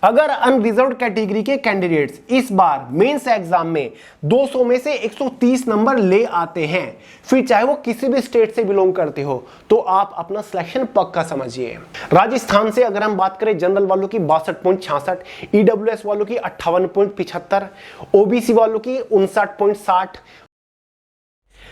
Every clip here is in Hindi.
अगर अनरिजर्व्ड कैटेगरी के कैंडिडेट्स इस बार मेंस एग्जाम में 200 में से 130 नंबर ले आते हैं, फिर चाहे वो किसी भी स्टेट से बिलोंग करते हो, तो आप अपना सिलेक्शन पक्का समझिए। राजस्थान से अगर हम बात करें, जनरल वालों की 62.66, ईडब्ल्यूएस वालों की 58.75, ओबीसी वालों की 59.60।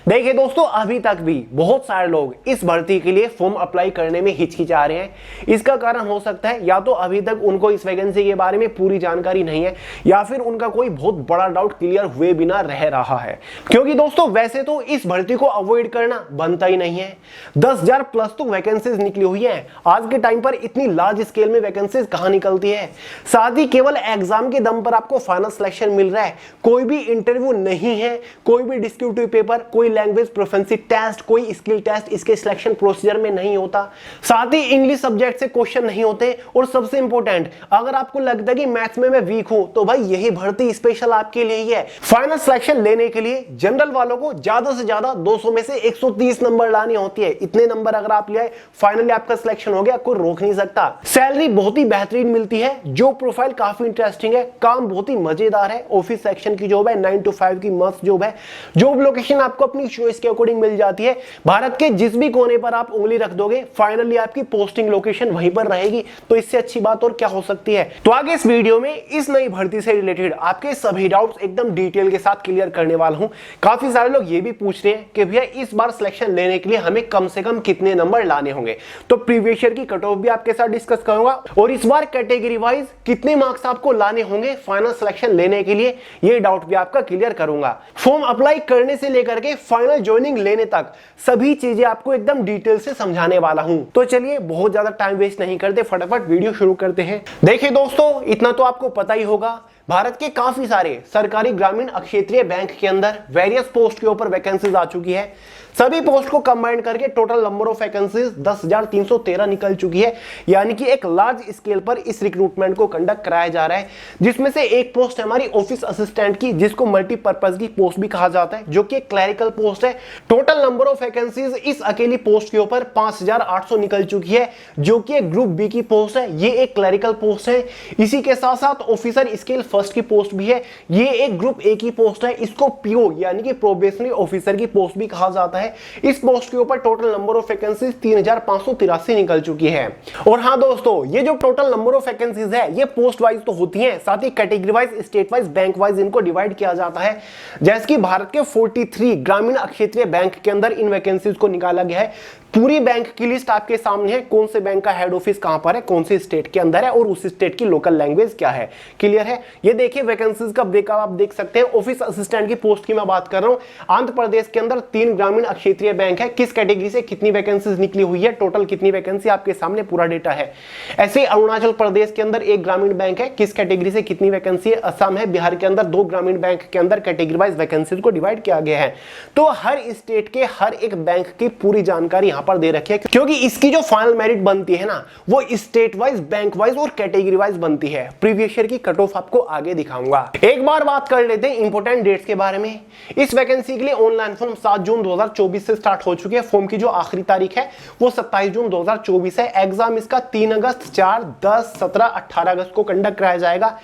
देखिए दोस्तों, अभी तक भी बहुत सारे लोग इस भर्ती के लिए फॉर्म अप्लाई करने में हिचकिचा रहे हैं। इसका कारण हो सकता है या तो अभी तक उनको इस वैकेंसी के बारे में पूरी जानकारी नहीं है, या फिर उनका कोई बहुत बड़ा डाउट क्लियर हुए बिना रह रहा है। क्योंकि दोस्तों वैसे तो इस भर्ती को अवॉइड करना बनता ही नहीं है। 10,000 प्लस तो वैकेंसीज निकली हुई है। आज के टाइम पर इतनी लार्ज स्केल में वैकेंसीज कहां निकलती है। साथ ही केवल एग्जाम के दम पर आपको फाइनल सिलेक्शन मिल रहा है, कोई भी इंटरव्यू नहीं है, कोई भी डिस्क्रिप्टिव पेपर, कोई लैंग्वेज प्रोफिशिएंसी टेस्ट, कोई स्किल टेस्ट इसके सिलेक्शन प्रोसीजर में नहीं होता। साथ ही इंग्लिश सब्जेक्ट से क्वेश्चन नहीं होते। और सबसे इंपॉर्टेंट, अगर आपको लगता है कि मैथ्स में मैं वीक हूं, तो भाई यही भर्ती स्पेशल आपके लिए ही है। फाइनल सिलेक्शन लेने के लिए जनरल वालों को ज्यादा से ज्यादा 200 में से 130 नंबर लानी होती है। इतने नंबर अगर आप ले आए, फाइनली आपका सिलेक्शन हो गया, कोई रोक नहीं सकता। सैलरी बहुत ही बेहतरीन मिलती है, जॉब प्रोफाइल काफी इंटरेस्टिंग है, काम बहुत ही मजेदार है। ऑफिस सेक्शन की जॉब है, 9 to 5 की मस्त जॉब है। जॉब लोकेशन आपको अपनी चॉइस के अकॉर्डिंग मिल जाती है। भारत के जिस भी कोने पर आप उंगली रख दोगे, फाइनली आपकी पोस्टिंग लोकेशन वहीं पर रहेगी। तो इससे अच्छी बात और क्या हो सकती है। तो आगे इस वीडियो में इस नई भर्ती से रिलेटेड आपके सभी डाउट्स एकदम डिटेल के साथ क्लियर करने वाला हूं। काफी सारे लोग ये भी पूछ रहे हैं कि भैया इस बार सिलेक्शन लेने के लिए हमें कम से कम कितने नंबर लाने होंगे। तो प्रीवियस ईयर की कट ऑफ भी आपके साथ डिस्कस करूंगा, और इस बार कैटेगरी वाइज कितने मार्क्स आपको लाने होंगे फाइनल सिलेक्शन लेने के लिए, ये डाउट भी आपका क्लियर करूंगा। फॉर्म अप्लाई करने से लेकर के फाइनल ज्वाइनिंग लेने तक सभी चीजें आपको एकदम डिटेल से समझाने वाला हूं। तो चलिए बहुत ज्यादा टाइम वेस्ट नहीं करते, फटाफट वीडियो शुरू करते हैं। देखिए दोस्तों, इतना तो आपको पता ही होगा, भारत के काफी सारे सरकारी ग्रामीण क्षेत्रीय बैंक के अंदर वेरियस पोस्ट के ऊपर वैकेंसीज आ चुकी है। सभी पोस्ट को कंबाइन करके टोटल नंबर ऑफ वैकेंसीज 10,313 निकल चुकी है। यानी कि एक लार्ज स्केल पर इस रिक्रूटमेंट को कंडक्ट कराया जा रहा है, जिसमें से एक पोस्ट है हमारी ऑफिस असिस्टेंट की, जिसको मल्टीपर्पज की पोस्ट भी कहा जाता है, जो कि एक क्लरिकल पोस्ट है। टोटल नंबर ऑफ वैकेंसीज इस अकेली पोस्ट के ऊपर 5,800 निकल चुकी है, जो कि एक ग्रुप बी की पोस्ट है। ये एक क्लरिकल पोस्ट है। इसी के साथ साथ ऑफिसर स्केल फर्स्ट की पोस्ट भी है, ये एक ग्रुप ए की पोस्ट है। इसको पीओ यानी कि प्रोबेशनरी ऑफिसर की पोस्ट भी कहा जाता है। इस पोस्ट के ऊपर टोटल नंबर ऑफ वैकेंसीज 3,583 निकल चुकी है। और हां दोस्तों, ये जो टोटल नंबर ऑफ वैकेंसीज है, ये पोस्ट वाइज तो होती हैं, साथ ही category wise, state wise, bank wise इनको डिवाइड किया जाता है। जैसे कि भारत के 43 ग्रामीण क्षेत्रीय बैंक के अंदर इन वैकेंसीज को निकाला गया है। पूरी बैंक की लिस्ट आपके सामने है, कौन से बैंक का हेड ऑफिस कहां पर है, कौन से स्टेट के अंदर है, और उस स्टेट की लोकल लैंग्वेज क्या है। क्लियर है। ये देखिए वैकेंसीज का ब्रेकअप आप देख सकते हैं। ऑफिस असिस्टेंट की पोस्ट की मैं बात कर रहा हूं। आंध्र प्रदेश के अंदर 3 ग्रामीण क्षेत्रीय बैंक है, किस कैटेगरी से कितनी वैकेंसीज निकली हुई है, टोटल कितनी वैकेंसी आपके सामने पूरा डेटा है। ऐसे अरुणाचल प्रदेश के अंदर 1 ग्रामीण बैंक है, किस कैटेगरी से कितनी वैकेंसी है। असम है, बिहार के अंदर 2 ग्रामीण बैंक के अंदर कैटेगरी वाइज वैकेंसीज को डिवाइड किया गया है। तो हर स्टेट के हर एक बैंक की पूरी जानकारी यहां पर दे रखी है, क्योंकि इसकी जो फाइनल मेरिट बनती है ना, वो स्टेट वाइज, बैंक वाइज और कैटेगरी वाइज बनती है। प्रीवियस ईयर की कट ऑफ आपको आगे दिखाऊंगा। एक बार बात कर लेते हैं इंपोर्टेंट डेट्स के बारे में। इस वैकेंसी के लिए ऑनलाइन फॉर्म 7 जून 2024 से स्टार्ट हो चुकी है। फॉर्म की जो आखिरी तारीख है वो 27 जून 2024 है। एग्जाम इसका 3 अगस्त, 4, 10, 17, 18 अगस्त को कंडक्ट कराया जाएगा।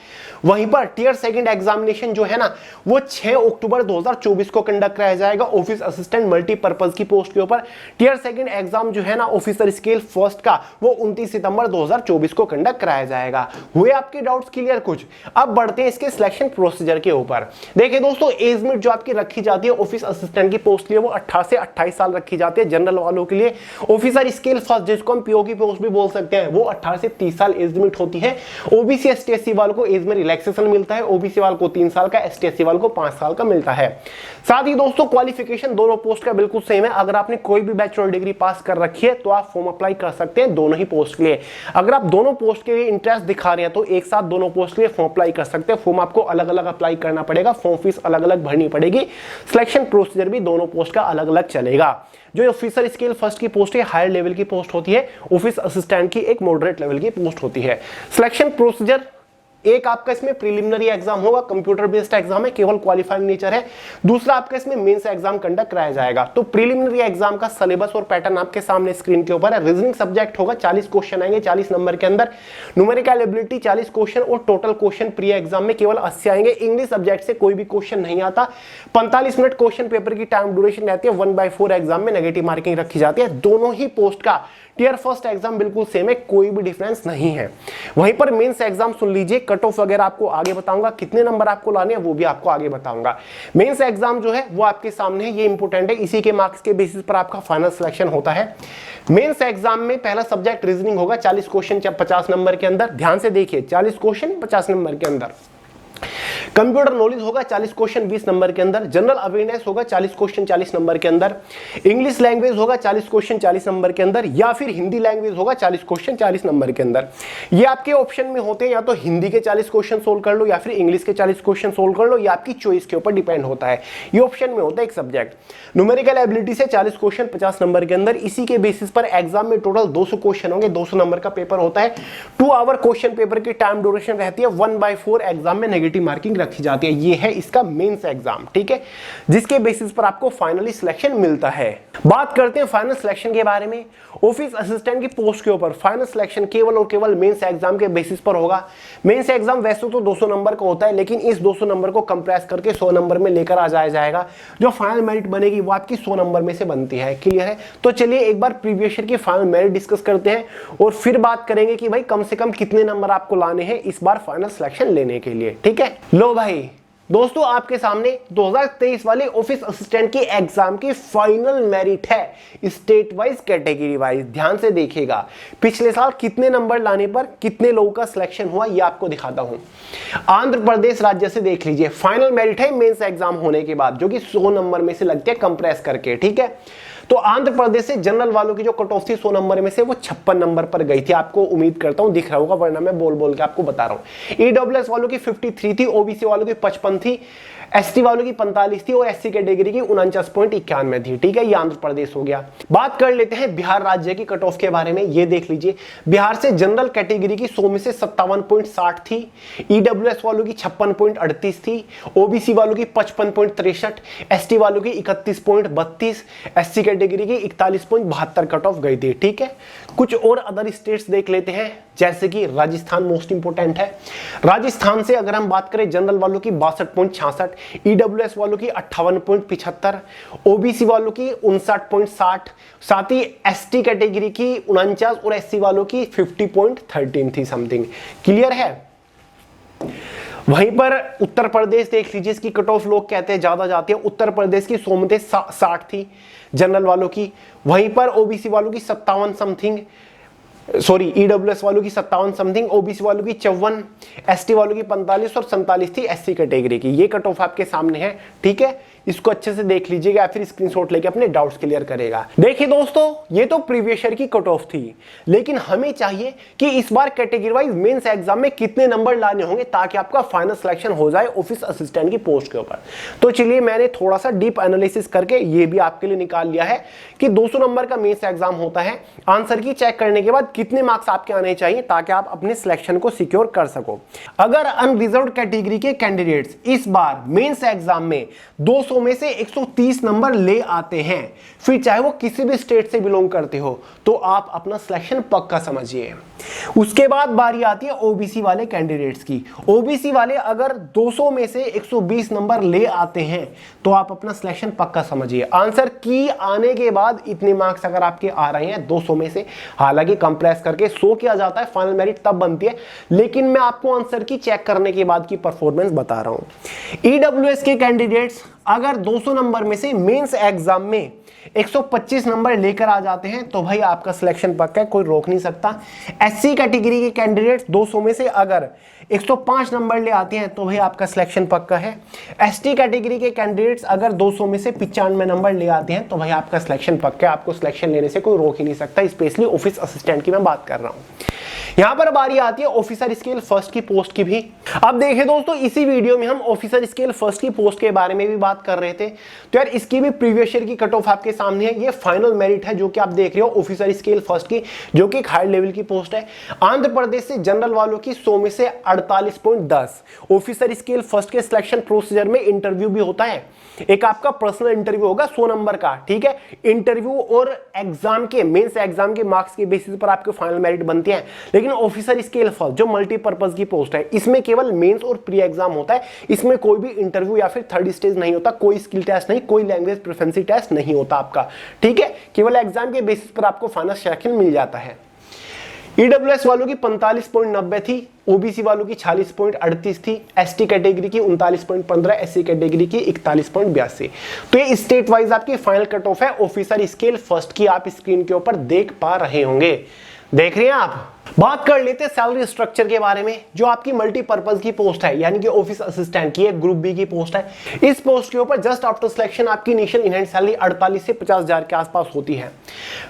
वहीं पर टियर सेकंड एग्जामिनेशन जो है ना, वो 6 अक्टूबर 2024 को कंडक्ट कराया जाएगा ऑफिस असिस्टेंट मल्टीपर्पज की पोस्ट के ऊपर। टियर सेकंड एग्जाम जो है ना ऑफिसर स्केल फर्स्ट का, वो 29 सितंबर 2024 को कंडक्ट कराया जाएगा। हुए आपके डाउट्स क्लियर कुछ? अब बढ़ते हैं इसके सिलेक्शन प्रोसीजर के ऊपर। देखिए दोस्तों, एज लिमिट जो आपकी रखी जाती है ऑफिस असिस्टेंट की पोस्ट के लिए, वो 18 से 28 साल रखी जाती है जनरल वालों के लिए। ऑफिसर स्केल फर्स्ट, जिसको हम पीओ की पोस्ट भी बोल सकते हैं, वो 18 से 30 साल एज लिमिट होती है। ओबीसी एसटी वालों को एज में रिलैक्सेशन मिलता है। ओबीसी वालों को 3 साल का, एसटी वालों को 5 साल का मिलता है। साथ ही दोस्तों, क्वालिफिकेशन दोनों पोस्ट का बिल्कुल सेम है। अगर आपने कोई भी बैचलर डिग्री पास कर रखी है तो आप फॉर्म अप्लाई कर सकते हैं दोनों ही पोस्ट के लिए। अगर आप दोनों पोस्ट के लिए इंटरेस्ट दिखा रहे हैं तो एक साथ दोनों पोस्ट के लिए फॉर्म अप्लाई कर सकते हैं। फॉर्म आपको अलग अलग अप्लाई करना पड़ेगा, फॉर्म फीस अलग अलग भरनी पड़ेगी। सिलेक्शन प्रोसीजर भी दोनों पोस्ट का अलग अलग चलेगा। जो ऑफिसर स्केल फर्स्ट की पोस्ट है हायर लेवल की पोस्ट होती है, ऑफिस असिस्टेंट की एक मॉडरेट लेवल की पोस्ट होती है। सिलेक्शन प्रोसीजर एक आपका इसमें प्रीलिमिनरी एग्जाम होगा, कंप्यूटर बेस्ड एग्जाम है, केवल क्वालिफाइंग नेचर है। दूसरा आपका इसमें मेंस एग्जाम कंडक्ट कराया जाएगा। तो प्रीलिमिनरी एग्जाम का सिलेबस और पैटर्न आपके सामने स्क्रीन के ऊपर है। रीजनिंग सब्जेक्ट होगा, 40 क्वेश्चन आएंगे 40 नंबर के अंदर। न्यूमेरिकल एबिलिटी 40 क्वेश्चन और टोटल क्वेश्चन प्री एग्जाम में केवल 80 आएंगे। इंग्लिश सब्जेक्ट से कोई भी क्वेश्चन नहीं आता। 45 मिनट क्वेश्चन पेपर की टाइम ड्यूरेशन रहती है। 1/4 एग्जाम में नेगेटिव मार्किंग रखी जाती है। दोनों ही पोस्ट का टियर फर्स्ट एग्जाम बिल्कुल सेम है, कोई भी डिफरेंस नहीं है। वहीं पर मेंस एग्जाम सुन लीजिए, कट ऑफ वगैरह आपको आगे बताऊंगा, कितने नंबर आपको लाने हैं वो भी आपको आगे बताऊंगा। मेंस एग्जाम जो है वो आपके सामने है, ये इंपॉर्टेंट है, इसी के मार्क्स के बेसिस पर आपका फाइनल सिलेक्शन होता है। मेंस एग्जाम में पहला सब्जेक्ट रीजनिंग होगा, 40 क्वेश्चन 50 नंबर के अंदर। ध्यान से देखिए, 40 क्वेश्चन 50 नंबर के अंदर। कंप्यूटर नॉलेज होगा 40 क्वेश्चन 20 नंबर के अंदर। जनरल अवेयरनेस होगा 40 क्वेश्चन 40 नंबर के अंदर। इंग्लिश लैंग्वेज होगा 40 क्वेश्चन 40 नंबर के अंदर, या फिर हिंदी लैंग्वेज होगा 40 क्वेश्चन 40 नंबर के अंदर। ये आपके ऑप्शन में होते हैं, या तो हिंदी के 40 क्वेश्चन सोल्व कर लो, या फिर इंग्लिश के 40 क्वेश्चन सोल्व कर लो, या आपकी चॉइस के ऊपर डिपेंड होता है। ये ऑप्शन में होता है एक सब्जेक्ट। न्यूमेरिकल एबिलिटी से 40 क्वेश्चन 50 नंबर के अंदर। इसी के बेसिस पर एग्जाम में टोटल 200 क्वेश्चन होंगे, 200 नंबर का पेपर होता है। 2 आवर क्वेश्चन पेपर की टाइम ड्यूरेशन रहती है। 1/4 एग्जाम में नेगेटिव मार्किंग रखी जाती है। ये है इसका मेंस एग्जाम, ठीक है, जिसके बेसिस पर आपको फाइनली सिलेक्शन मिलता है। बात करते हैं फाइनल सिलेक्शन के बारे में। ऑफिस असिस्टेंट की पोस्ट के ऊपर फाइनल सिलेक्शन केवल और केवल मेंस एग्जाम के बेसिस पर होगा। मेंस एग्जाम वैसे तो 200 नंबर का होता है, लेकिन इस 200 नंबर को कंप्रेस करके 100 नंबर में लेकर आ जाया जाएगा। जो फाइनल मेरिट बनेगी वो आपकी 100 नंबर में से बनती है। क्लियर है? तो चलिए एक बार प्रीवियस ईयर की फाइनल मेरिट डिस्कस करते हैं और फिर बात करेंगे कि भाई कम से कम कितने नंबर आपको लाने हैं इस बार फाइनल सिलेक्शन लेने के लिए। ठीक है, लो भाई दोस्तों, आपके सामने 2023 वाले ऑफिस असिस्टेंट की एग्जाम की फाइनल मेरिट है स्टेट वाइज कैटेगरी वाइज। ध्यान से देखिएगा, पिछले साल कितने नंबर लाने पर कितने लोगों का सिलेक्शन हुआ ये आपको दिखाता हूं। आंध्र प्रदेश राज्य से देख लीजिए, फाइनल मेरिट है मेंस एग्जाम होने के बाद, जो कि 100 नंबर में से लगते हैं कंप्रेस करके। ठीक है, तो आंध्र प्रदेश से जनरल वालों की जो कट ऑफ थी 100 नंबर में से वो 56 नंबर पर गई थी। आपको उम्मीद करता हूं दिख रहा होगा, वरना मैं बोल बोल के आपको बता रहा हूं। ईडब्ल्यूएस वालों की 53 थी, ओबीसी वालों की 55 थी, एसटी वालों की 45 थी और एससी कैटेगरी की 49.91 थी। ठीक है, ये आंध्र प्रदेश हो गया। बात कर लेते हैं बिहार राज्य की कट ऑफ के बारे में। ये देख लीजिए, बिहार से जनरल कैटेगरी की 100 में से 57.60 थी, ईडब्ल्यूएस वालों की 56.38 थी, ओबीसी वालों की 55.63, एसटी वालों की 31.32, एससी कैटेगरी की 41.72 कट ऑफ गई थी। ठीक है, कुछ और अदर स्टेट्स देख लेते हैं, जैसे कि राजस्थान मोस्ट इंपोर्टेंट है। राजस्थान से अगर हम बात करें, जनरल वालों की 62.66, ईडब्ल्यूएस वालों की 58.75, ओबीसी वालों की 59.60, साथ ही एसटी कैटेगरी की 49 और एससी वालों की 50.13 थी समथिंग। क्लियर है? वहीं पर उत्तर प्रदेश देख लीजिए, इसकी कट ऑफ लोग कहते हैं ज्यादा जाती है। उत्तर प्रदेश की 100 में से 60 थी जनरल वालों की। वहीं पर ओबीसी वालों की 57 समथिंग, सॉरी ईडब्ल्यूएस वालों की 57 समथिंग, ओबीसी वालों की 54, एसटी वालों की 45 और 47 थी एससी कैटेगरी की। ये कट ऑफ आपके सामने है। ठीक है, इसको अच्छे से देख लीजिएगा या फिर स्क्रीनशॉट लेके अपने डाउट्स क्लियर करेगा। देखिए दोस्तों, ये तो प्रीवियस ईयर की कट ऑफ थी, लेकिन हमें चाहिए कि इस बार कैटेगरी वाइज मेंस एग्जाम में कितने नंबर लाने होंगे ताकि आपका फाइनल सिलेक्शन हो जाए ऑफिस असिस्टेंट की पोस्ट के ऊपर। तो चलिए मैंने थोड़ा सा डीप एनालिसिस करके ये भी आपके लिए निकाल लिया है कि 200 नंबर का मेंस एग्जाम होता है। आंसर की चेक करने के बाद कितने मार्क्स आपके आने चाहिए ताकि आप अपने सिलेक्शन को सिक्योर कर सको। अगर अनरिजर्व कैटेगरी के कैंडिडेट्स इस बार मेंस एग्जाम में 200 में से 130 नंबर ले आते हैं, फिर चाहे वो किसी भी स्टेट से बिलोंग करते हो, तो आप अपना सिलेक्शन पक्का समझिए। उसके बाद बारी आती है ओबीसी वाले कैंडिडेट्स की। ओबीसी वाले अगर 200 में से 120 नंबर ले आते हैं तो आप अपना सिलेक्शन पक्का समझिए। आंसर की आने के बाद इतने मार्क्स अगर आपके आ रहे हैं 200 में से, हालांकि कंप्रेस करके 100 किया जाता है, फाइनल मेरिट तब बनती है, लेकिन मैं आपको आंसर की चेक करने के बाद की परफॉर्मेंस बता रहा हूं। ईडब्ल्यूएस के कैंडिडेट्स अगर 200 नंबर में से मेंस एग्जाम में 125 नंबर लेकर आ जाते हैं तो भाई आपका सिलेक्शन पक्का है, कोई रोक नहीं सकता। एससी कैटेगरी के कैंडिडेट्स 200 में से अगर 105 नंबर ले आते हैं तो भाई आपका सिलेक्शन पक्का है। एसटी कैटेगरी के कैंडिडेट्स अगर 200 में से 95 नंबर ले आते हैं तो भाई आपका सिलेक्शन पक्का है, आपको सिलेक्शन लेने से कोई रोक ही नहीं सकता। स्पेशली ऑफिस असिस्टेंट की मैं बात कर रहा हूं। यहां पर बारी आती है ऑफिसर स्केल फर्स्ट की पोस्ट की भी। अब देखें दोस्तों, इसी वीडियो में हम ऑफिसर स्केल फर्स्ट की पोस्ट के बारे में भी बात कर रहे थे, तो यार इसकी भी प्रीवियस ईयर की कट ऑफ आपके सामने है। ये फाइनल मेरिट है जो कि आप देख रहे हो ऑफिसर स्केल फर्स्ट की, जो कि एक हाई लेवल की पोस्ट है। आंध्र प्रदेश से जनरल वालों की 100 में से 48.10। ऑफिसर स्केल फर्स्ट के सिलेक्शन प्रोसीजर में इंटरव्यू भी होता है, एक आपका पर्सनल इंटरव्यू होगा 100 नंबर का, ठीक है। इंटरव्यू और एग्जाम के, मेंस एग्जाम के मार्क्स के बेसिस पर आपके फाइनल मेरिट बनते हैं। लेकिन ऑफिसर स्केल फर्स्ट जो मल्टीपर्पज की पोस्ट है, इसमें केवल मेंस और प्री एग्जाम होता है। इसमें कोई भी इंटरव्यू या फिर थर्ड स्टेज नहीं होता, कोई स्किल टेस्ट नहीं, कोई लैंग्वेज प्रोफिशिएंसी टेस्ट नहीं होता आपका, ठीक है। केवल एग्जाम के बेसिस पर आपको फाइनल सिलेक्शन मिल जाता है। ईडब्ल्यूएस वालों की 45.90 थी, ओबीसी वालों की 46.38 थी, एसटी कैटेगरी की 39.15, एससी कैटेगरी की 41.82। तो ये स्टेट वाइज आपकी फाइनल कट ऑफ है ऑफिसर स्केल फर्स्ट की, आप स्क्रीन के ऊपर देख पा रहे होंगे, देख रहे हैं आप। बात कर लेते हैं सैलरी स्ट्रक्चर के बारे में। जो आपकी मल्टीपर्पज की पोस्ट है, यानी कि ऑफिस असिस्टेंट की, एक ग्रुप बी की पोस्ट है। इस पोस्ट के ऊपर जस्ट आफ्टर सिलेक्शन आपकी इनिशियल इन हैंड सैलरी 48 से 50,000 के आसपास होती है।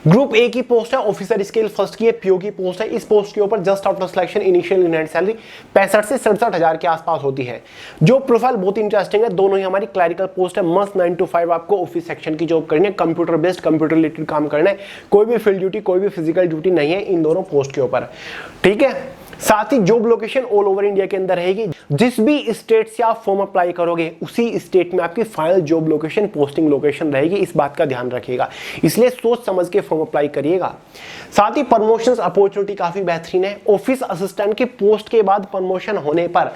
ग्रुप ए की पोस्ट है, ऑफिसर स्केल फर्स्ट की, पीओ की पोस्ट है। इस पोस्ट के ऊपर just after selection initial in hand salary 65 से 67,000 के आसपास होती है। जो प्रोफाइल बहुत इंटरेस्टिंग है, दोनों ही हमारी क्लरिकल पोस्ट है। मस्ट 9 to 5 आपको ऑफिस सेक्शन की जॉब करनी है, कंप्यूटर बेस्ड, कंप्यूटर रिलेटेड काम करना है, कोई भी फील्ड ड्यूटी, कोई भी फिजिकल ड्यूटी नहीं है इन दोनों पोस्ट के ऊपर, ठीक है। साथ ही job location all over India के अंदर रहेगी। जिस भी स्टेट से आप फॉर्म अप्लाई करोगे, उसी स्टेट में आपकी final job location, posting location रहेगी, इस बात का ध्यान रखिएगा। इसलिए सोच समझ के फॉर्म अप्लाई करिएगा। साथ ही प्रमोशंस अपॉर्चुनिटी काफी बेहतरीन है। ऑफिस असिस्टेंट की पोस्ट के बाद प्रमोशन होने पर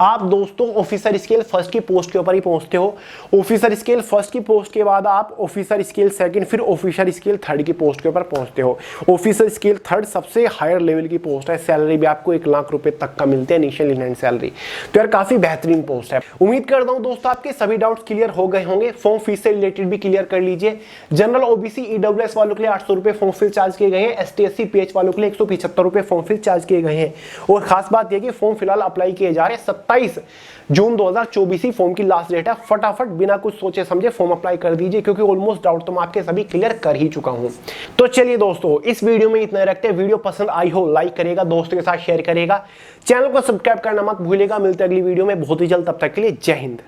आप दोस्तों ऑफिसर स्केल फर्स्ट की पोस्ट के ऊपर ही पहुंचते हो। ऑफिसर स्केल फर्स्ट की पोस्ट के बाद आप ऑफिसर स्केल सेकंड, फिर ऑफिसर स्केल थर्ड की पोस्ट के ऊपर पहुंचते हो। ऑफिसर स्केल थर्ड सबसे हायर लेवल की पोस्ट है, सैलरी भी आपको 1 लाख रुपए तक का मिलते हैं इनिशियल इन हैंड सैलरी। तो यार काफी बेहतरीन पोस्ट है। उम्मीद करता हूं दोस्तों आपके सभी डाउट्स क्लियर हो गए होंगे। फॉर्म फीस से रिलेटेड भी क्लियर कर लीजिए। जनरल, ओबीसी, ईडब्ल्यूएस वालों के लिए 800 रुपए फॉर्म फीस चार्ज किए गए हैं। एसटी, एससी, पीएच वालों के लिए 175 रुपए फॉर्म फीस चार्ज किए गए हैं। और खास बात यह कि फॉर्म फिलहाल अप्लाई किए जा रहे हैं 27 जून 2024 ही फॉर्म की लास्ट डेट है। फटाफट बिना कुछ सोचे समझे फॉर्म अप्लाई कर दीजिए, क्योंकि ऑलमोस्ट डाउट तो मैं आपके सभी क्लियर कर ही चुका हूं। तो चलिए दोस्तों, इस वीडियो में इतना रखते हैं। वीडियो पसंद आई हो लाइक करेगा, दोस्तों के साथ शेयर करेगा, चैनल को सब्सक्राइब करना मत भूलिएगा। मिलते हैं अगली वीडियो में बहुत ही जल्द, तब तक के लिए जय हिंद।